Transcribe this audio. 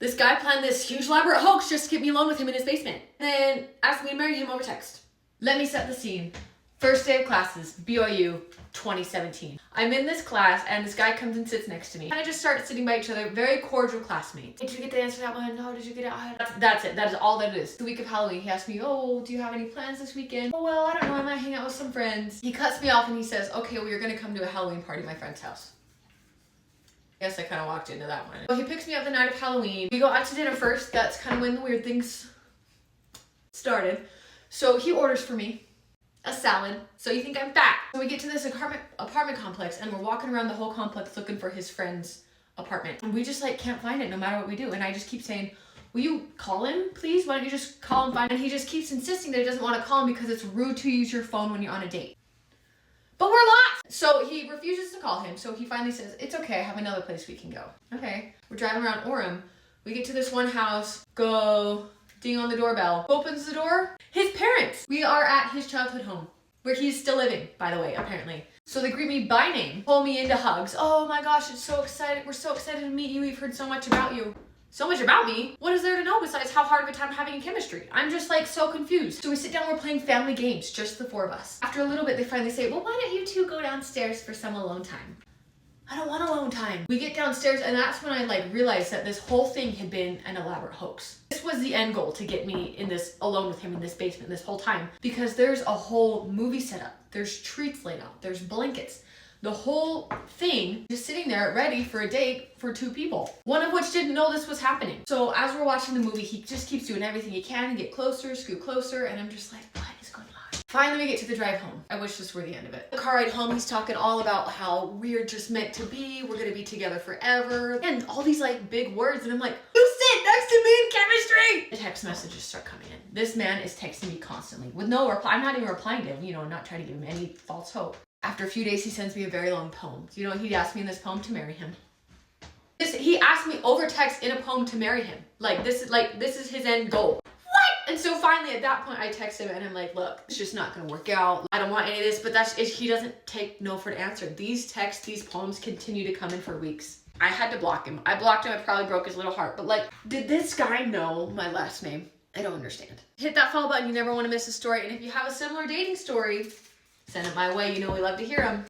This guy planned this huge elaborate hoax just to get me alone with him in his basement. And then asked me to marry him over text. Let me set the scene. First day of classes, BYU 2017. I'm in this class and this guy comes and sits next to me. And I just start sitting by each other, very cordial classmates. Did you get the answer to that one? No, did you get it? That's it. That is all that it is. The week of Halloween, he asked me, oh, do you have any plans this weekend? Oh, well, I don't know. I might hang out with some friends. He cuts me off and he says, okay, well, you're going to come to a Halloween party at my friend's house. Yes, I kind of walked into that one. So he picks me up the night of Halloween. We go out to dinner first. That's kind of when the weird things started. So he orders for me a salad. So you think I'm fat. So we get to this apartment complex and we're walking around the whole complex looking for his friend's apartment. And we just like can't find it no matter what we do. And I just keep saying, will you call him, please? Why don't you just call him, find him? And he just keeps insisting that he doesn't want to call him because it's rude to use your phone when you're on a date. But we're lost. So he refuses to call him. So he finally says, it's okay, I have another place we can go. Okay. We're driving around Orem. We get to this one house, go ding on the doorbell. Opens the door. His parents. We are at his childhood home, where he's still living, by the way, apparently. So they greet me by name, pull me into hugs. Oh my gosh, it's so excited. We're so excited to meet you. We've heard so much about you. So much about me? What is there to know besides how hard of a time having chemistry? I'm just like so confused. So we sit down, we're playing family games, just the four of us. After a little bit, they finally say, well, why don't you two go downstairs for some alone time? I don't want alone time. We get downstairs and that's when I like realized that this whole thing had been an elaborate hoax. This was the end goal, to get me in this alone with him in this basement this whole time, because there's a whole movie set up. There's treats laid out. There's blankets. The whole thing just sitting there ready for a date for two people, one of which didn't know this was happening. So as we're watching the movie, he just keeps doing everything he can to get closer, scoot closer, and I'm just like, what is going on? Finally, we get to the drive home. I wish this were the end of it. The car ride home, he's talking all about how we're just meant to be, we're gonna be together forever, and all these like big words, and I'm like, you sit next to me in chemistry! The text messages start coming in. This man is texting me constantly with no reply. I'm not even replying to him, you know, I'm not trying to give him any false hope. After a few days, he sends me a very long poem. You know, he asked me in this poem to marry him. He asked me over text in a poem to marry him. This is his end goal. What? And so finally at that point I text him and I'm like, look, it's just not gonna work out. I don't want any of this, but he doesn't take no for an answer. These texts, these poems continue to come in for weeks. I had to block him. I blocked him, I probably broke his little heart, but like, did this guy know my last name? I don't understand. Hit that follow button, you never wanna miss a story. And if you have a similar dating story, send it my way, you know we love to hear them.